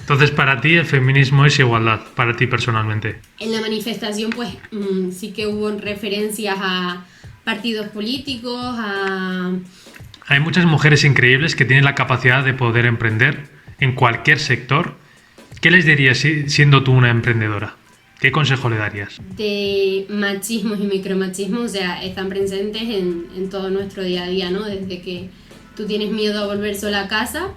Entonces, para ti el feminismo es igualdad, para ti personalmente. En la manifestación, pues sí que hubo referencias a partidos políticos, Hay muchas mujeres increíbles que tienen la capacidad de poder emprender en cualquier sector. ¿Qué les dirías siendo tú una emprendedora? ¿Qué consejo le darías? de machismos y micromachismos, o sea, están presentes en todo nuestro día a día, ¿no? Desde que tú tienes miedo a volver sola a casa.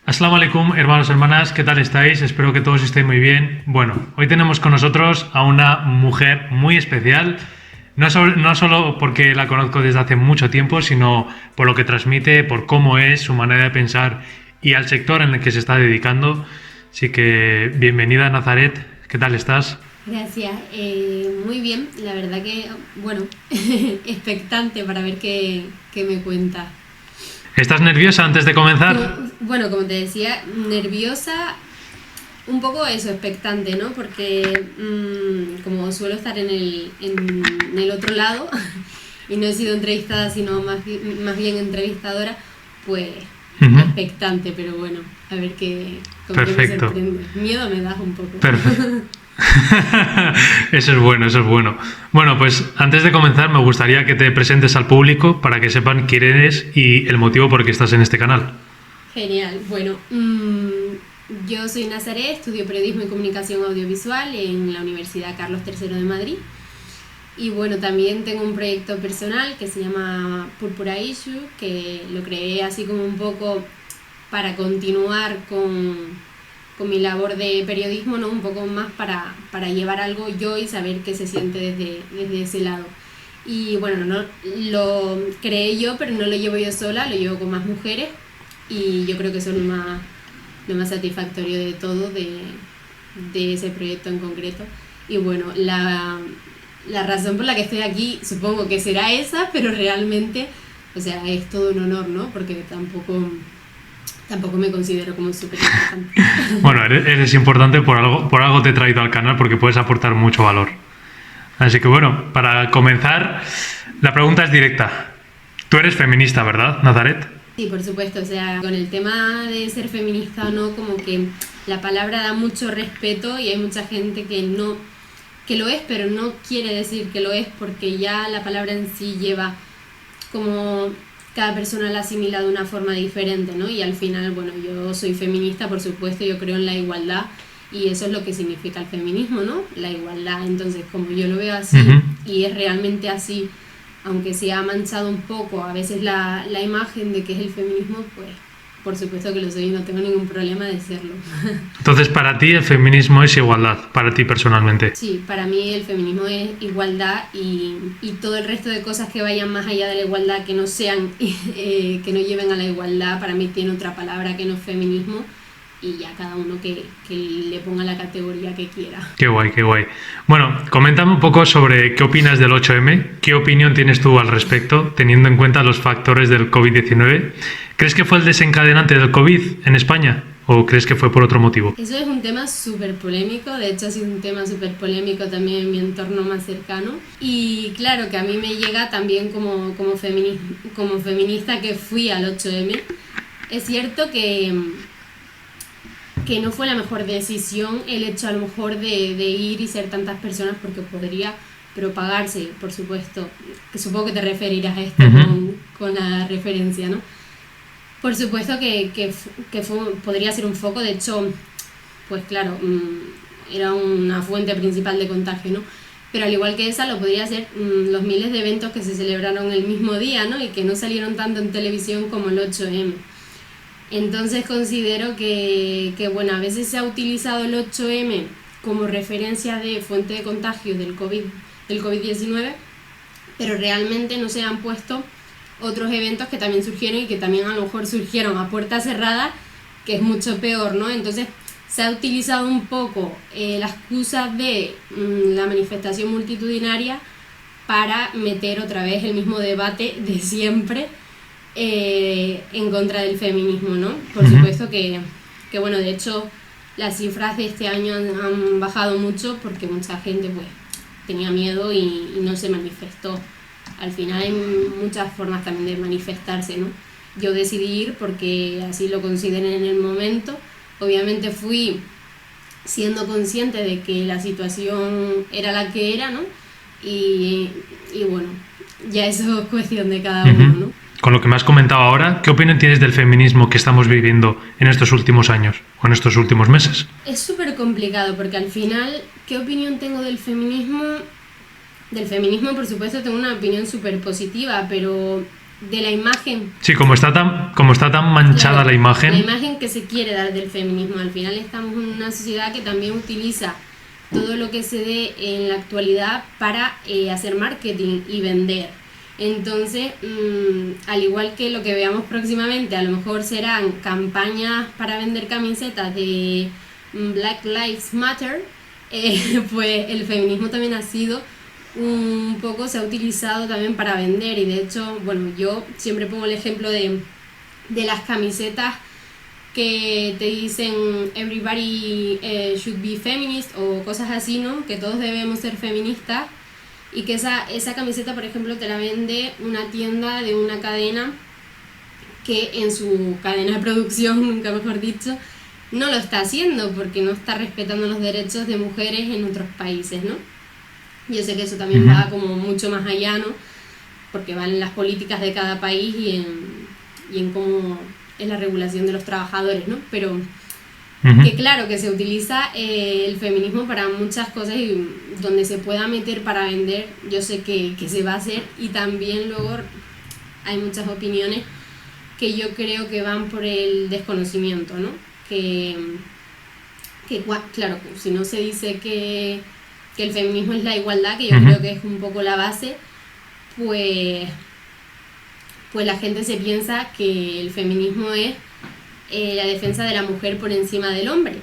Assalamu alaikum, hermanos y hermanas, ¿qué tal estáis? Espero que todos estéis muy bien. Bueno, hoy tenemos con nosotros a una mujer muy especial, no solo porque la conozco desde hace mucho tiempo, sino por lo que transmite, por cómo es, su manera de pensar y al sector en el que se está dedicando. Así que bienvenida, Nazaret, ¿qué tal estás? Gracias, muy bien, la verdad que, bueno, expectante para ver qué me cuenta. ¿Estás nerviosa antes de comenzar? Bueno, como te decía, nerviosa, un poco eso, expectante, ¿no? Porque como suelo estar en el otro lado y no he sido entrevistada, sino más bien entrevistadora, pues expectante, pero bueno, a ver con qué me sorprende. Miedo me das un poco. Perfecto. Eso es bueno, eso es bueno. Bueno, pues antes de comenzar me gustaría que te presentes al público para que sepan quién eres y el motivo por el que estás en este canal. Genial, bueno, yo soy Nazaret, estudio periodismo y comunicación audiovisual en la Universidad Carlos III de Madrid y bueno, también tengo un proyecto personal que se llama Púrpura Issue, que lo creé así como un poco para continuar con mi labor de periodismo, ¿no? Un poco más para llevar algo yo y saber qué se siente desde ese lado. Y bueno, no lo creé yo, pero no lo llevo yo sola, lo llevo con más mujeres y yo creo que eso es lo más satisfactorio de todo, de ese proyecto en concreto. Y bueno, la razón por la que estoy aquí supongo que será esa, pero realmente, o sea, es todo un honor, ¿no? Porque tampoco me considero como súper importante. Bueno, eres importante, por algo te he traído al canal, porque puedes aportar mucho valor. Así que bueno, para comenzar, la pregunta es directa. Tú eres feminista, ¿verdad, Nazaret? Sí, por supuesto, o sea, con el tema de ser feminista o no, como que la palabra da mucho respeto y hay mucha gente que lo es, pero no quiere decir que lo es porque ya la palabra en sí lleva como cada persona la asimila de una forma diferente, ¿no? Y al final, bueno, yo soy feminista, por supuesto, yo creo en la igualdad y eso es lo que significa el feminismo, ¿no? La igualdad. Entonces, como yo lo veo así y es realmente así, aunque se ha manchado un poco a veces la imagen de que es el feminismo, pues por supuesto que lo soy y no tengo ningún problema de serlo. Entonces, para ti el feminismo es igualdad, para ti personalmente. Sí, para mí el feminismo es igualdad y todo el resto de cosas que vayan más allá de la igualdad, que no sean, que no lleven a la igualdad, para mí tiene otra palabra que no es feminismo y ya cada uno que le ponga la categoría que quiera. Qué guay, qué guay. Bueno, coméntame un poco sobre qué opinas del 8M, qué opinión tienes tú al respecto, teniendo en cuenta los factores del COVID-19. ¿Crees que fue el desencadenante del COVID en España o crees que fue por otro motivo? Eso es un tema súper polémico, de hecho ha sido un tema súper polémico también en mi entorno más cercano y claro que a mí me llega también como feminista que fui al 8M. Es cierto que no fue la mejor decisión el hecho a lo mejor de ir y ser tantas personas porque podría propagarse, por supuesto, que supongo que te referirás a esto con la referencia, ¿no? Por supuesto que podría ser un foco, de hecho, pues claro, era una fuente principal de contagio, ¿no? Pero al igual que esa lo podría ser los miles de eventos que se celebraron el mismo día, ¿no? Y que no salieron tanto en televisión como el 8M. Entonces considero que bueno, a veces se ha utilizado el 8M como referencia de fuente de contagio del COVID-19, pero realmente no se han puesto otros eventos que también surgieron y que también a lo mejor surgieron a puerta cerrada, que es mucho peor, ¿no? Entonces se ha utilizado un poco la excusa de la manifestación multitudinaria para meter otra vez el mismo debate de siempre en contra del feminismo, ¿no? Por supuesto que bueno, de hecho las cifras de este año han bajado mucho porque mucha gente pues tenía miedo y no se manifestó. Al final hay muchas formas también de manifestarse, ¿no? yo decidí ir porque así lo consideré en el momento. Obviamente fui siendo consciente de que la situación era la que era, ¿no? Y bueno, ya eso es cuestión de cada uno, ¿no? Con lo que me has comentado ahora, ¿qué opinión tienes del feminismo que estamos viviendo en estos últimos años o en estos últimos meses? Es súper complicado porque al final, ¿qué opinión tengo del feminismo? Del feminismo, por supuesto, tengo una opinión súper positiva, pero de la imagen... Sí, como está tan manchada, claro, la imagen que se quiere dar del feminismo. Al final estamos en una sociedad que también utiliza todo lo que se dé en la actualidad para hacer marketing y vender. Entonces, al igual que lo que veamos próximamente, a lo mejor serán campañas para vender camisetas de Black Lives Matter, pues el feminismo también ha sido un poco, se ha utilizado también para vender. Y de hecho, bueno, yo siempre pongo el ejemplo de las camisetas que te dicen everybody should be feminist o cosas así, ¿no? Que todos debemos ser feministas. Y que esa camiseta, por ejemplo, te la vende una tienda de una cadena que en su cadena de producción, nunca mejor dicho, no lo está haciendo porque no está respetando los derechos de mujeres en otros países, ¿no? Yo sé que eso también va como mucho más allá, ¿no? Porque van en las políticas de cada país y en cómo es la regulación de los trabajadores, ¿no? Pero... que claro, que se utiliza el feminismo para muchas cosas y donde se pueda meter para vender, yo sé que se va a hacer. Y también luego hay muchas opiniones que yo creo que van por el desconocimiento, ¿no? Que claro, si no se dice que el feminismo es la igualdad, que yo creo que es un poco la base, pues la gente se piensa que el feminismo es la defensa de la mujer por encima del hombre,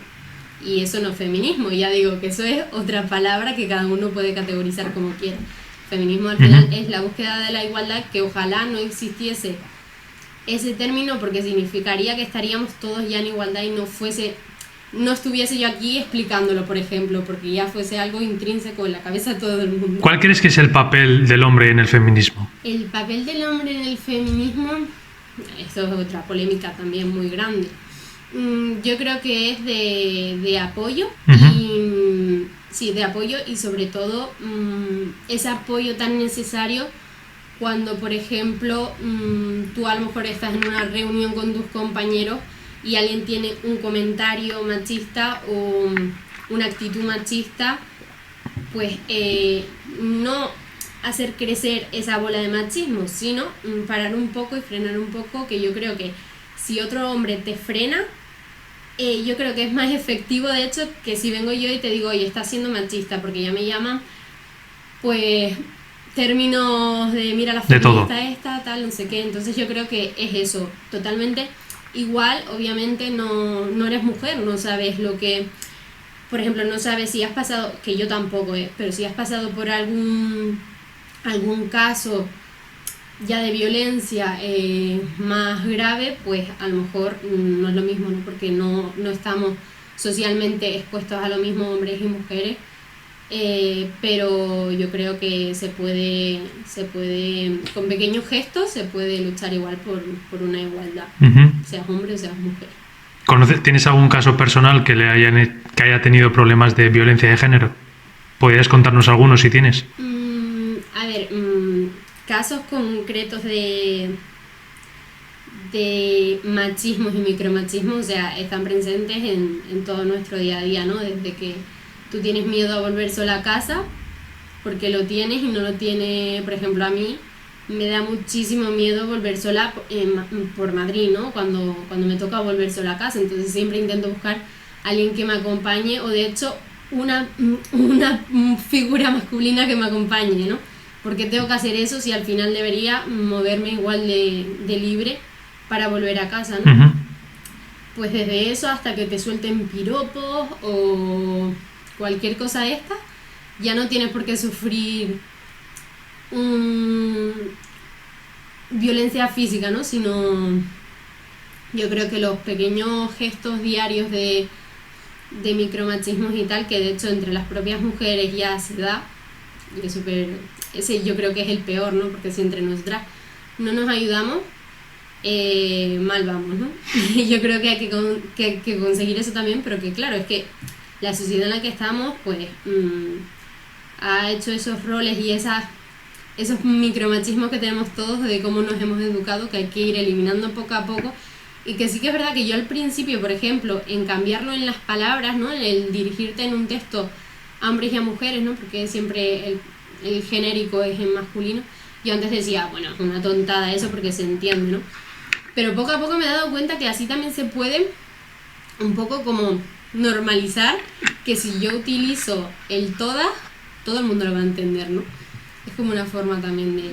y eso no es feminismo. Ya digo que eso es otra palabra que cada uno puede categorizar como quiera. Feminismo al final es la búsqueda de la igualdad, que ojalá no existiese ese término porque significaría que estaríamos todos ya en igualdad y no estuviese yo aquí explicándolo, por ejemplo, porque ya fuese algo intrínseco en la cabeza de todo el mundo. ¿Cuál crees que es el papel del hombre en el feminismo? El papel del hombre en el feminismo... Esto es otra polémica también muy grande. Yo creo que es de apoyo, de apoyo, y sobre todo ese apoyo tan necesario cuando, por ejemplo, tú a lo mejor estás en una reunión con tus compañeros y alguien tiene un comentario machista o una actitud machista, pues no hacer crecer esa bola de machismo, sino parar un poco y frenar un poco, que yo creo que si otro hombre te frena, yo creo que es más efectivo, de hecho, que si vengo yo y te digo, oye, estás siendo machista, porque ya me llaman, pues, términos de, mira, la feminista esta, tal, no sé qué. Entonces yo creo que es eso, totalmente igual. Obviamente no eres mujer, no sabes lo que... Por ejemplo, no sabes si has pasado, que yo tampoco, pero si has pasado por algún caso ya de violencia más grave, pues a lo mejor no es lo mismo, ¿no? Porque no estamos socialmente expuestos a lo mismo hombres y mujeres, pero yo creo que se puede con pequeños gestos se puede luchar igual por una igualdad, seas hombre o seas mujer. ¿Tienes algún caso personal que haya tenido problemas de violencia de género? ¿Podrías contarnos algunos si tienes? A ver, casos concretos de machismos y micromachismos, o sea, están presentes en todo nuestro día a día, ¿no? Desde que tú tienes miedo a volver sola a casa, porque lo tienes y no lo tiene, por ejemplo, a mí me da muchísimo miedo volver sola por Madrid, ¿no? Cuando me toca volver sola a casa, entonces siempre intento buscar a alguien que me acompañe, o de hecho una figura masculina que me acompañe, ¿no? Porque tengo que hacer eso si al final debería moverme igual de libre para volver a casa, ¿no? Pues desde eso hasta que te suelten piropos o cualquier cosa de esta, ya no tienes por qué sufrir violencia física, ¿no? Sino yo creo que los pequeños gestos diarios de micromachismos y tal, que de hecho entre las propias mujeres ya se da, y ese yo creo que es el peor, ¿no? Porque si entre nosotras no nos ayudamos, mal vamos, ¿no? Yo creo que hay que conseguir eso también, pero que claro, es que la sociedad en la que estamos, pues, ha hecho esos roles y esos micromachismos que tenemos todos de cómo nos hemos educado, que hay que ir eliminando poco a poco. Y que sí que es verdad que yo al principio, por ejemplo, en cambiarlo en las palabras, ¿no? El dirigirte en un texto a hombres y a mujeres, ¿no? Porque siempre el genérico es en masculino. Yo antes decía, bueno, es una tontada eso porque se entiende, ¿no? Pero poco a poco me he dado cuenta que así también se puede un poco como normalizar que si yo utilizo el toda, todo el mundo lo va a entender, ¿no? Es como una forma también de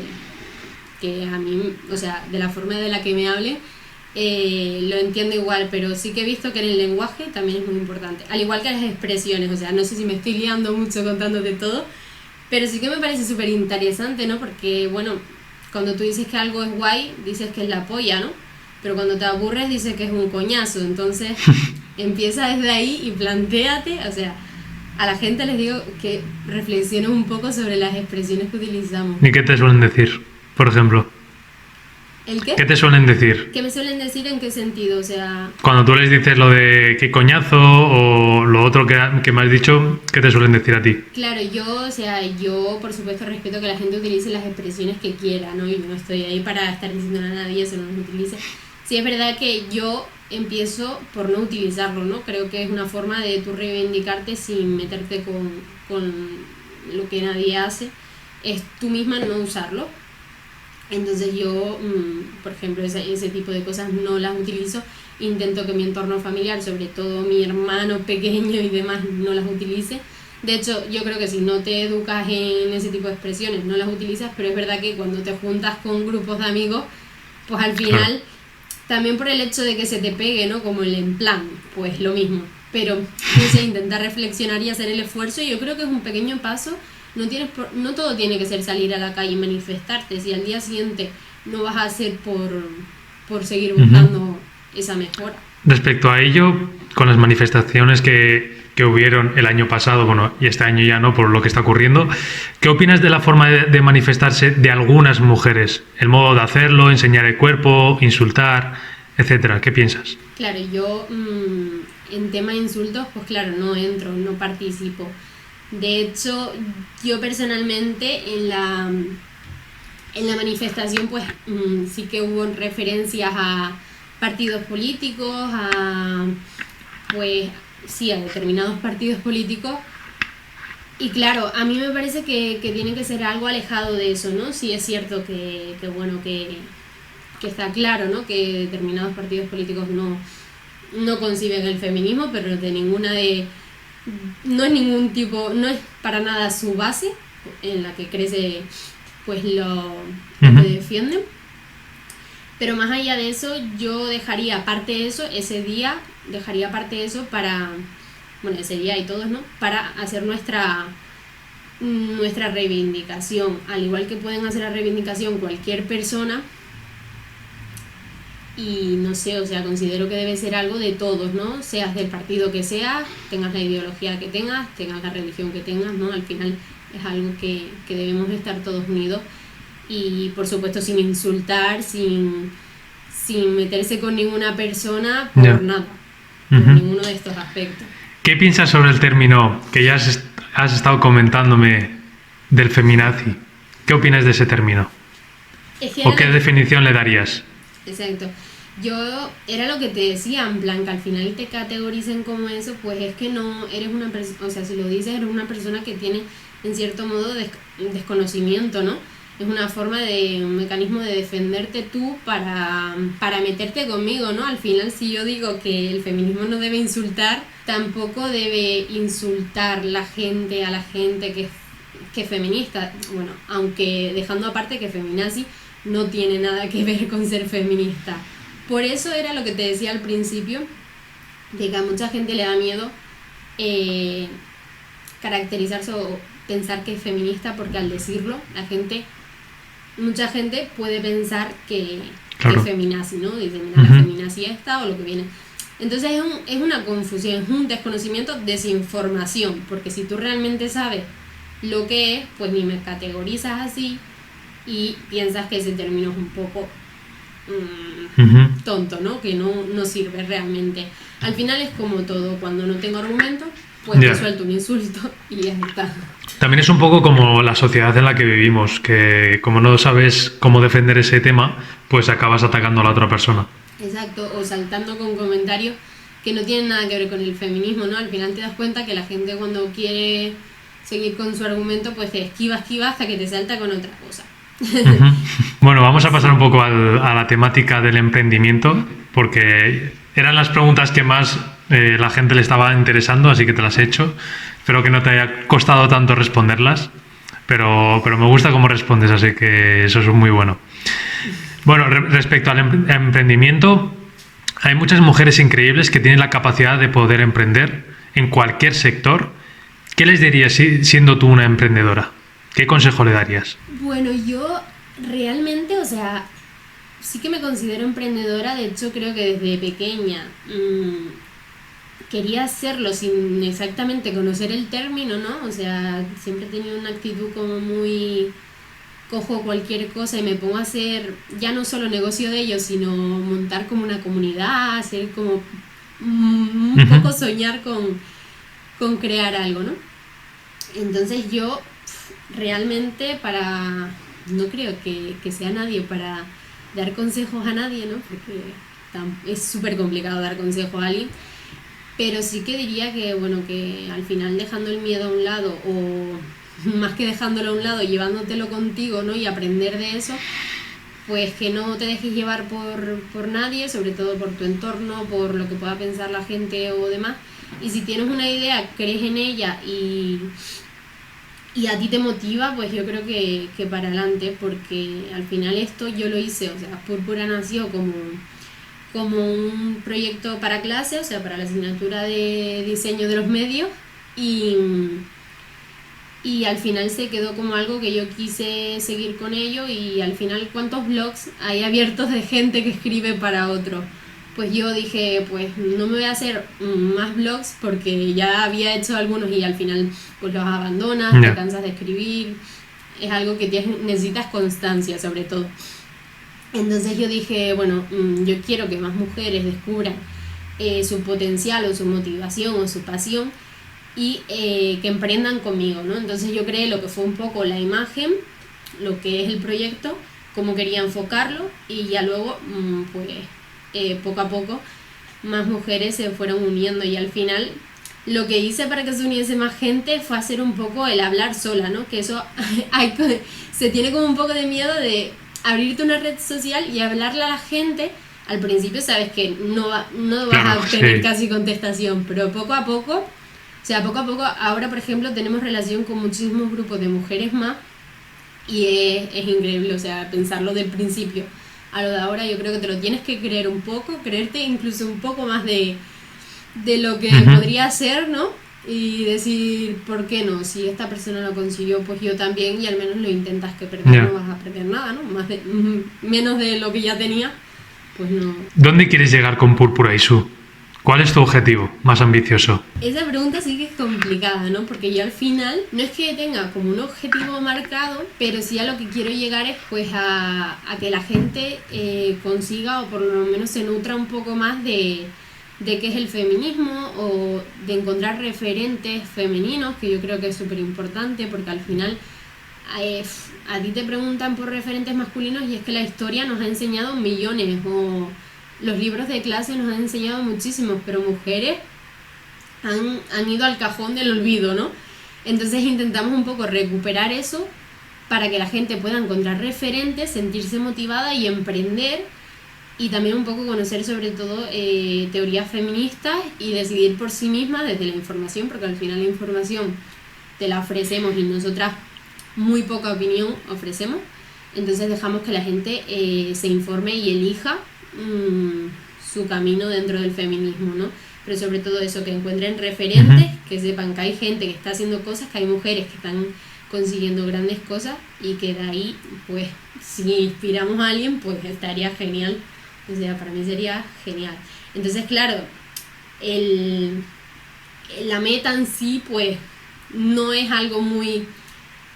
que a mí, o sea, de la forma de la que me hable, lo entiendo igual, pero sí que he visto que en el lenguaje también es muy importante, al igual que las expresiones. O sea, no sé si me estoy liando mucho contándote todo, pero sí que me parece súper interesante, ¿no? Porque, bueno, cuando tú dices que algo es guay, dices que es la polla, ¿no? Pero cuando te aburres dices que es un coñazo. Entonces empieza desde ahí y plantéate, o sea, a la gente les digo que reflexione un poco sobre las expresiones que utilizamos. ¿Y qué te suelen decir, por ejemplo? ¿El qué? ¿Qué te suelen decir? ¿Qué me suelen decir en qué sentido? O sea... Cuando tú les dices lo de qué coñazo o lo otro que me has dicho, ¿qué te suelen decir a ti? Claro, yo por supuesto respeto que la gente utilice las expresiones que quiera, ¿no? Y no estoy ahí para estar diciendo a nadie eso, no las utilice. Sí, es verdad que yo empiezo por no utilizarlo, ¿no? Creo que es una forma de tú reivindicarte sin meterte con lo que nadie hace. Es tú misma no usarlo. Entonces yo, por ejemplo, ese tipo de cosas no las utilizo. Intento que mi entorno familiar, sobre todo mi hermano pequeño y demás, no las utilice. De hecho, yo creo que si no te educas en ese tipo de expresiones, no las utilizas, pero es verdad que cuando te juntas con grupos de amigos, pues al final, claro, también por el hecho de que se te pegue, ¿no? Como el en plan, pues lo mismo. Pero, no sé, intentar reflexionar y hacer el esfuerzo, yo creo que es un pequeño paso. No todo tiene que ser salir a la calle y manifestarte. Si al día siguiente no vas a hacer por seguir buscando esa mejora. Respecto a ello, con las manifestaciones que hubieron el año pasado, bueno, y este año ya no, por lo que está ocurriendo, ¿qué opinas de la forma de manifestarse de algunas mujeres? El modo de hacerlo, enseñar el cuerpo, insultar, etcétera. ¿Qué piensas? Claro, yo en tema de insultos, pues claro, no entro, no participo. De hecho, yo personalmente en la manifestación pues sí que hubo referencias a partidos políticos, pues sí, a determinados partidos políticos. Y claro, a mí me parece que tiene que ser algo alejado de eso, ¿no? Sí es cierto que está claro, ¿no? Que determinados partidos políticos no conciben el feminismo, pero no es ningún tipo, no es para nada su base en la que crece pues lo que defienden. Pero más allá de eso, yo dejaría aparte eso, ese día para, bueno, ese día y todos, ¿no? Para hacer nuestra reivindicación, al igual que pueden hacer la reivindicación cualquier persona. Y no sé, o sea, considero que debe ser algo de todos, ¿no? Seas del partido que seas, tengas la ideología que tengas la religión que tengas, ¿no? Al final es algo que debemos estar todos unidos y, por supuesto, sin insultar, sin meterse con ninguna persona por nada, por ninguno de estos aspectos. ¿Qué piensas sobre el término que ya has estado comentándome del feminazi? ¿Qué opinas de ese término? ¿O qué definición le darías? Exacto. Yo era lo que te decía, en plan, que al final te categoricen como eso, pues es que no eres una persona, o sea, si lo dices, eres una persona que tiene, en cierto modo, desconocimiento, ¿no? Es una forma un mecanismo de defenderte tú para meterte conmigo, ¿no? Al final, si yo digo que el feminismo no debe insultar, tampoco debe insultar a la gente que es feminista. Bueno, aunque dejando aparte que feminazi no tiene nada que ver con ser feminista. Por eso era lo que te decía al principio, de que a mucha gente le da miedo caracterizarse o pensar que es feminista, porque al decirlo, mucha gente puede pensar que es feminazi, ¿no? Dice, mira, la feminazi esta o lo que viene. Entonces es una confusión, es un desconocimiento, desinformación, porque si tú realmente sabes lo que es, pues ni me categorizas así y piensas que ese término es un poco, tonto, ¿no? Que no sirve realmente. Al final es como todo, cuando no tengo argumentos, pues te suelto un insulto y ya está. También es un poco como la sociedad en la que vivimos, que como no sabes cómo defender ese tema, pues acabas atacando a la otra persona. Exacto, o saltando con comentarios que no tienen nada que ver con el feminismo, ¿no? Al final te das cuenta que la gente cuando quiere seguir con su argumento, pues te esquiva hasta que te salta con otra cosa. Bueno, vamos a pasar un poco a la temática del emprendimiento, porque eran las preguntas que más la gente le estaba interesando, así que te las he hecho. Espero que no te haya costado tanto responderlas, pero me gusta cómo respondes, así que eso es muy bueno. Bueno, respecto al emprendimiento, hay muchas mujeres increíbles que tienen la capacidad de poder emprender en cualquier sector. ¿Qué les dirías siendo tú una emprendedora? ¿Qué consejo le darías? Bueno, yo realmente, o sea, sí que me considero emprendedora. De hecho, creo que desde pequeña quería hacerlo sin exactamente conocer el término, ¿no? O sea, siempre he tenido una actitud como muy... cojo cualquier cosa y me pongo a hacer ya no solo negocio de ello, sino montar como una comunidad, hacer como un poco soñar con crear algo, ¿no? Entonces yo realmente no creo que sea nadie para dar consejos a nadie, ¿no? Porque es súper complicado dar consejos a alguien, pero sí que diría que, bueno, que al final dejando el miedo a un lado, o más que dejándolo a un lado, llevándotelo contigo, ¿no? Y aprender de eso, pues que no te dejes llevar por nadie, sobre todo por tu entorno, por lo que pueda pensar la gente o demás. Y si tienes una idea, crees en ella y a ti te motiva, pues yo creo que para adelante, porque al final esto yo lo hice, o sea, Púrpura nació como un proyecto para clase, o sea, para la asignatura de diseño de los medios, y al final se quedó como algo que yo quise seguir con ello. Y al final, ¿cuántos blogs hay abiertos de gente que escribe para otro? Pues yo dije, pues no me voy a hacer más blogs porque ya había hecho algunos y al final pues los abandonas, te cansas de escribir, es algo que necesitas constancia sobre todo. Entonces yo dije, bueno, yo quiero que más mujeres descubran su potencial o su motivación o su pasión y que emprendan conmigo, ¿no? Entonces yo creé lo que fue un poco la imagen, lo que es el proyecto, cómo quería enfocarlo, y ya luego pues poco a poco más mujeres se fueron uniendo, y al final lo que hice para que se uniese más gente fue hacer un poco el hablar sola, ¿no? Que eso se tiene como un poco de miedo de abrirte una red social y hablarle a la gente. Al principio sabes que no vas a obtener casi contestación, pero poco a poco, ahora por ejemplo tenemos relación con muchísimos grupos de mujeres más, y es increíble, o sea, pensarlo del principio a lo de ahora, yo creo que te lo tienes que creer un poco, creerte incluso un poco más de lo que podría ser, ¿no? Y decir, ¿por qué no? Si esta persona lo consiguió, pues yo también, y al menos lo intentas, que perder no vas a perder nada, ¿no? Menos de lo que ya tenía, pues no. ¿Dónde quieres llegar con Púrpura, Isu? ¿Cuál es tu objetivo más ambicioso? Esa pregunta sí que es complicada, ¿no? Porque yo al final no es que tenga como un objetivo marcado, pero sí a lo que quiero llegar es pues a que la gente consiga, o por lo menos se nutra un poco más de qué es el feminismo, o de encontrar referentes femeninos, que yo creo que es súper importante, porque al final a ti te preguntan por referentes masculinos y es que la historia nos ha enseñado millones, o los libros de clase nos han enseñado muchísimos, pero mujeres han ido al cajón del olvido, ¿no? Entonces intentamos un poco recuperar eso para que la gente pueda encontrar referentes, sentirse motivada y emprender, y también un poco conocer sobre todo teorías feministas y decidir por sí misma desde la información, porque al final la información te la ofrecemos y nosotras muy poca opinión ofrecemos. Entonces dejamos que la gente se informe y elija su camino dentro del feminismo, ¿no? Pero sobre todo eso, que encuentren referentes, que sepan que hay gente que está haciendo cosas, que hay mujeres que están consiguiendo grandes cosas, y que de ahí, pues, si inspiramos a alguien, pues estaría genial. O sea, para mí sería genial. Entonces, claro, la meta en sí, pues, no es algo muy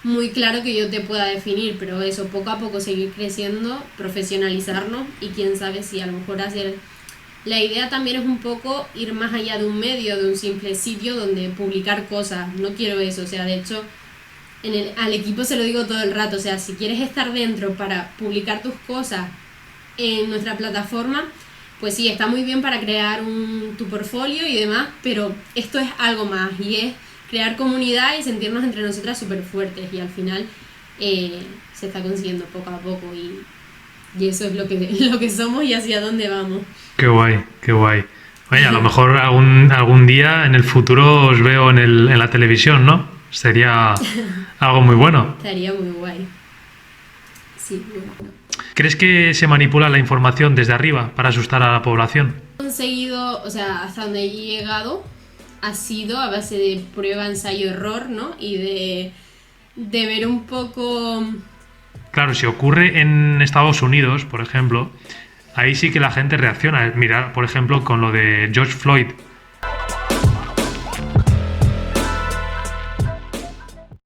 muy claro que yo te pueda definir, pero eso, poco a poco seguir creciendo, profesionalizarnos y quién sabe si a lo mejor hacer... La idea también es un poco ir más allá de un medio, de un simple sitio donde publicar cosas. No quiero eso, o sea, de hecho, al equipo se lo digo todo el rato, o sea, si quieres estar dentro para publicar tus cosas en nuestra plataforma, pues sí, está muy bien para crear tu portfolio y demás, pero esto es algo más y es crear comunidad y sentirnos entre nosotras súper fuertes y al final se está consiguiendo poco a poco y eso es lo que somos y hacia dónde vamos. Qué guay, qué guay. Oye, a lo mejor algún día en el futuro os veo en la televisión, ¿no? Sería algo muy bueno. Estaría muy guay. Sí, muy bueno. ¿Crees que se manipula la información desde arriba para asustar a la población? He conseguido, o sea, hasta donde he llegado ha sido a base de prueba, ensayo, error, ¿no? Y de ver un poco... Claro, si ocurre en Estados Unidos, por ejemplo, ahí sí que la gente reacciona. Mira, por ejemplo, con lo de George Floyd,